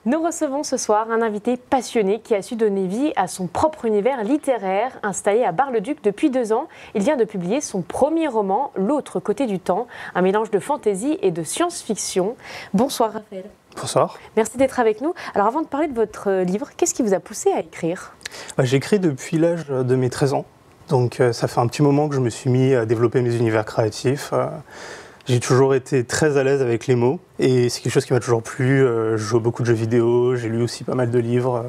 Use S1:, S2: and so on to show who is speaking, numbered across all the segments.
S1: Nous recevons ce soir un invité passionné qui a su donner vie à son propre univers littéraire. Installé à Bar-le-Duc depuis 2 ans, il vient de publier son premier roman, L'autre côté du temps, un mélange de fantaisie et de science-fiction. Bonsoir Raphaël.
S2: Bonsoir.
S1: Merci d'être avec nous. Alors avant de parler de votre livre, qu'est-ce qui vous a poussé à écrire ?
S2: J'écris depuis l'âge de mes 13 ans. Donc ça fait un petit moment que je me suis mis à développer mes univers créatifs. J'ai toujours été très à l'aise avec les mots et c'est quelque chose qui m'a toujours plu. Je joue à beaucoup de jeux vidéo, j'ai lu aussi pas mal de livres.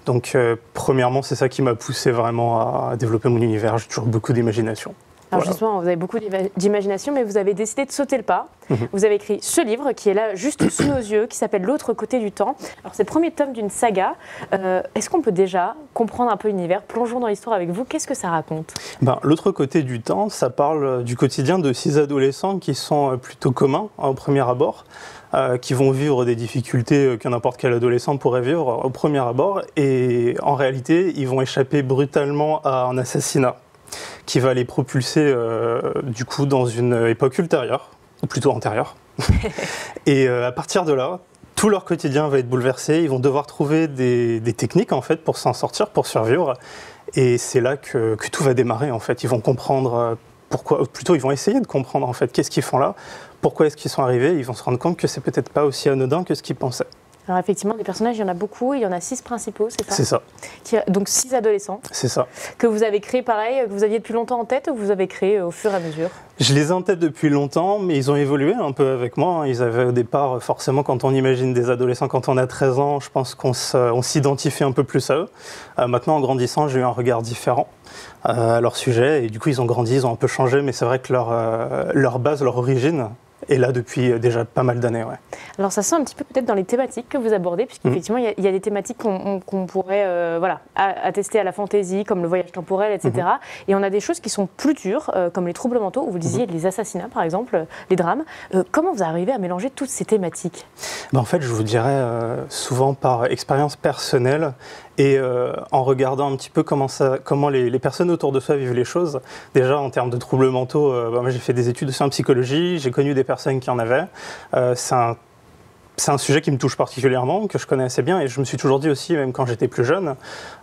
S2: Donc premièrement, c'est ça qui m'a poussé vraiment à développer mon univers. J'ai toujours beaucoup d'imagination.
S1: Alors
S2: Voilà.
S1: justement, vous avez beaucoup d'imagination, mais vous avez décidé de sauter le pas. Vous avez écrit ce livre qui est là juste sous nos yeux, qui s'appelle L'autre côté du temps. Alors c'est le premier tome d'une saga. Est-ce qu'on peut déjà comprendre un peu l'univers? Plongeons dans l'histoire avec vous. Qu'est-ce que ça raconte?
S2: L'autre côté du temps, ça parle du quotidien de 6 adolescents qui sont plutôt communs au premier abord, qui vont vivre des difficultés que n'importe quel adolescent pourrait vivre au premier abord. Et en réalité, ils vont échapper brutalement à un assassinat qui va les propulser du coup dans une époque ultérieure, ou plutôt antérieure. Et à partir de là, tout leur quotidien va être bouleversé. Ils vont devoir trouver des techniques en fait pour s'en sortir, pour survivre. Et c'est là que tout va démarrer en fait. Ils vont comprendre pourquoi, ou plutôt ils vont essayer de comprendre en fait qu'est-ce qu'ils font là, pourquoi est-ce qu'ils sont arrivés. Ils vont se rendre compte que c'est peut-être pas aussi anodin que ce qu'ils pensaient.
S1: Alors effectivement, des personnages, il y en a beaucoup. Il y en a 6 principaux, c'est ça?
S2: C'est ça.
S1: Donc 6 adolescents.
S2: C'est ça.
S1: Que vous avez créé pareil, que vous aviez depuis longtemps en tête ou que vous avez créé au fur et à mesure?
S2: Je les ai en tête depuis longtemps, mais ils ont évolué un peu avec moi. Ils avaient au départ, forcément, quand on imagine des adolescents, quand on a 13 ans, je pense qu'on s'identifie un peu plus à eux. Maintenant, en grandissant, j'ai eu un regard différent à leur sujet. Et du coup, ils ont grandi, ils ont un peu changé, mais c'est vrai que leur base, leur origine est là depuis déjà pas mal d'années. Ouais.
S1: Alors ça sent un petit peu peut-être dans les thématiques que vous abordez, puisqu'effectivement il y a des thématiques qu'on pourrait attester à la fantaisie, comme le voyage temporel, etc. Et on a des choses qui sont plus dures, comme les troubles mentaux, où vous disiez les assassinats par exemple, les drames. Comment vous arrivez à mélanger toutes ces thématiques?
S2: En fait, je vous dirais souvent par expérience personnelle et en regardant un petit peu comment les personnes autour de soi vivent les choses. Déjà, en termes de troubles mentaux, moi j'ai fait des études aussi en psychologie, j'ai connu des personnes qui en avaient. C'est un sujet qui me touche particulièrement, que je connais assez bien, et je me suis toujours dit aussi, même quand j'étais plus jeune,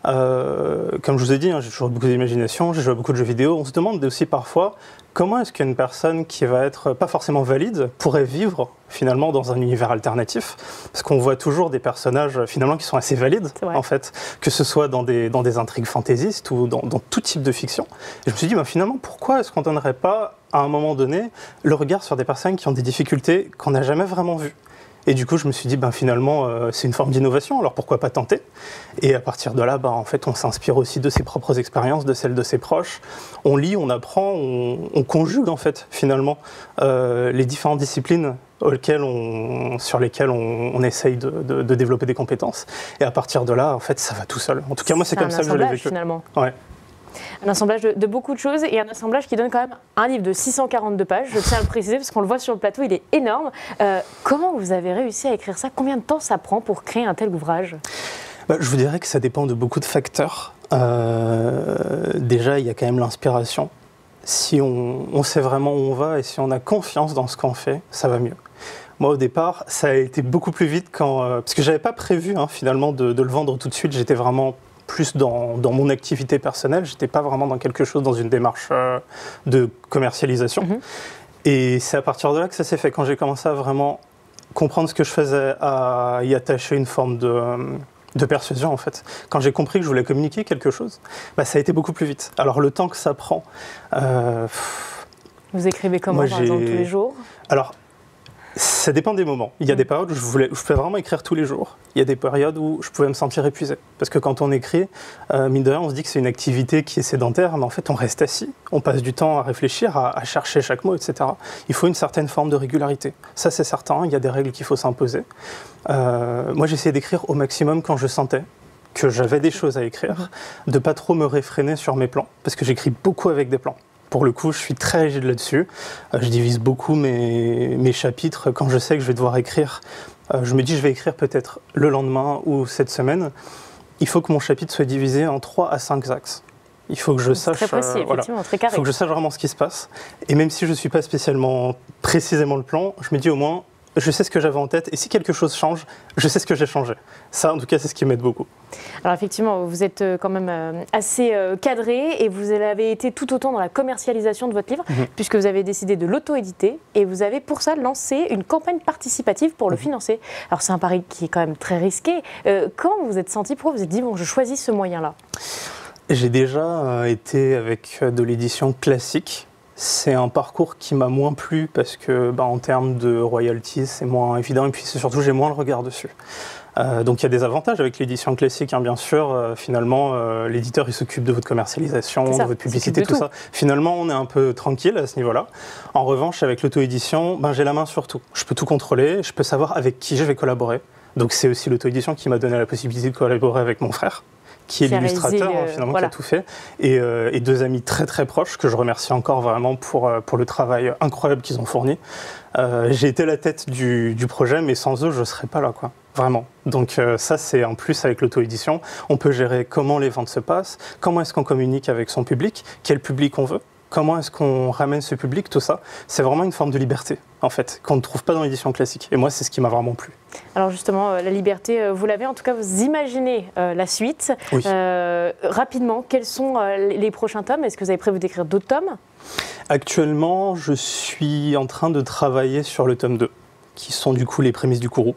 S2: comme je vous ai dit, j'ai toujours beaucoup d'imagination, j'ai joué à beaucoup de jeux vidéo, on se demande aussi parfois comment est-ce qu'une personne qui va être pas forcément valide pourrait vivre finalement dans un univers alternatif, parce qu'on voit toujours des personnages finalement qui sont assez valides en fait, que ce soit dans des intrigues fantaisistes ou dans tout type de fiction. Et je me suis dit finalement pourquoi est-ce qu'on donnerait pas à un moment donné le regard sur des personnes qui ont des difficultés qu'on n'a jamais vraiment vues. Et du coup, je me suis dit, finalement, c'est une forme d'innovation, alors pourquoi pas tenter? Et à partir de là, en fait, on s'inspire aussi de ses propres expériences, de celles de ses proches. On lit, on apprend, on conjugue, en fait, finalement, les différentes disciplines sur lesquelles on essaye de développer des compétences. Et à partir de là, en fait, ça va tout seul. En tout cas, moi, c'est comme ça que je l'ai vécu.
S1: Finalement.
S2: Ouais.
S1: Un assemblage de beaucoup de choses et un assemblage qui donne quand même un livre de 642 pages, je tiens à le préciser parce qu'on le voit sur le plateau, il est énorme. Comment vous avez réussi à écrire ça? Combien de temps ça prend pour créer un tel ouvrage?
S2: Je vous dirais que ça dépend de beaucoup de facteurs. Déjà, il y a quand même l'inspiration. Si on sait vraiment où on va et si on a confiance dans ce qu'on fait, ça va mieux. Moi, au départ, ça a été beaucoup plus vite parce que je n'avais pas prévu finalement de le vendre tout de suite. J'étais vraiment plus dans mon activité personnelle, j'étais pas vraiment dans quelque chose, dans une démarche de commercialisation. Et c'est à partir de là que ça s'est fait, quand j'ai commencé à vraiment comprendre ce que je faisais, à y attacher une forme de persuasion en fait. Quand j'ai compris que je voulais communiquer quelque chose, ça a été beaucoup plus vite. Alors le temps que ça prend...
S1: Vous écrivez comment, par exemple, tous les jours?
S2: Alors, ça dépend des moments. Il y a des périodes où je pouvais vraiment écrire tous les jours. Il y a des périodes où je pouvais me sentir épuisé. Parce que quand on écrit, mine de rien, on se dit que c'est une activité qui est sédentaire, mais en fait, on reste assis. On passe du temps à réfléchir, à chercher chaque mot, etc. Il faut une certaine forme de régularité. Ça, c'est certain. Il y a des règles qu'il faut s'imposer. Moi, j'essayais d'écrire au maximum quand je sentais que j'avais des choses à écrire, de pas trop me réfréner sur mes plans, parce que j'écris beaucoup avec des plans. Pour le coup, je suis très rigide là-dessus. Je divise beaucoup mes chapitres. Quand je sais que je vais devoir écrire, je me dis je vais écrire peut-être le lendemain ou cette semaine. Il faut que mon chapitre soit divisé en 3 à 5 axes. Il faut que je sache,
S1: très précis, effectivement, très carré.
S2: Il faut que je sache vraiment ce qui se passe. Et même si je ne suis pas spécialement précisément le plan, je me dis au moins, je sais ce que j'avais en tête, et si quelque chose change, je sais ce que j'ai changé. Ça, en tout cas, c'est ce qui m'aide beaucoup.
S1: Alors effectivement, vous êtes quand même assez cadré, et vous avez été tout autant dans la commercialisation de votre livre, puisque vous avez décidé de l'auto-éditer, et vous avez pour ça lancé une campagne participative pour le financer. Alors c'est un pari qui est quand même très risqué. Comment vous vous êtes senti? Pourquoi vous vous êtes dit, bon, je choisis ce moyen-là?
S2: J'ai déjà été avec de l'édition classique. C'est un parcours qui m'a moins plu parce que, en termes de royalties, c'est moins évident, et puis surtout, j'ai moins le regard dessus. Donc il y a des avantages avec l'édition classique, bien sûr. Finalement, l'éditeur, il s'occupe de votre commercialisation, de votre publicité, tout ça. Finalement, on est un peu tranquille à ce niveau-là. En revanche, avec l'auto-édition, j'ai la main sur tout. Je peux tout contrôler, je peux savoir avec qui je vais collaborer. Donc c'est aussi l'auto-édition qui m'a donné la possibilité de collaborer avec mon frère, qui est l'illustrateur, finalement, qui a tout fait, et deux amis très très proches que je remercie encore vraiment pour le travail incroyable qu'ils ont fourni. J'ai été la tête du projet, mais sans eux, je ne serais pas là, quoi. Vraiment. Donc ça, c'est un plus avec l'auto-édition. On peut gérer comment les ventes se passent, comment est-ce qu'on communique avec son public, quel public on veut, comment est-ce qu'on ramène ce public, tout ça. C'est vraiment une forme de liberté, en fait, qu'on ne trouve pas dans l'édition classique. Et moi, c'est ce qui m'a vraiment plu.
S1: Alors justement, la liberté, vous l'avez, en tout cas, vous imaginez la suite. Oui. Rapidement, quels sont les prochains tomes? Est-ce que vous avez prévu d'écrire d'autres tomes? Actuellement,
S2: je suis en train de travailler sur le tome 2, qui sont du coup les prémices du Kourou.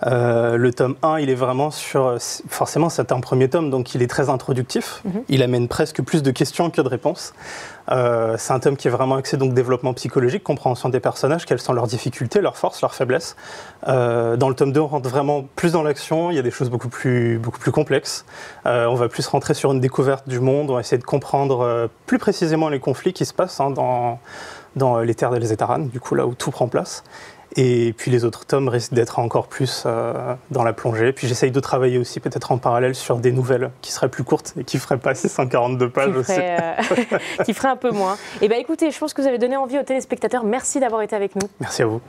S2: Le tome 1, il est vraiment sur... Forcément, c'est un premier tome, donc il est très introductif. Il amène presque plus de questions que de réponses. C'est un tome qui est vraiment axé donc développement psychologique, compréhension des personnages, quelles sont leurs difficultés, leurs forces, leurs faiblesses. Dans le tome 2, on rentre vraiment plus dans l'action, il y a des choses beaucoup plus complexes. On va plus rentrer sur une découverte du monde, on va essayer de comprendre plus précisément les conflits qui se passent dans les terres des Étaran, du coup là où tout prend place. Et puis les autres tomes risquent d'être encore plus dans la plongée. Puis j'essaye de travailler aussi peut-être en parallèle sur des nouvelles qui seraient plus courtes et qui ne feraient pas 642 pages aussi.
S1: Qui feraient un peu moins. Eh bien écoutez, je pense que vous avez donné envie aux téléspectateurs. Merci d'avoir été avec nous.
S2: Merci à vous.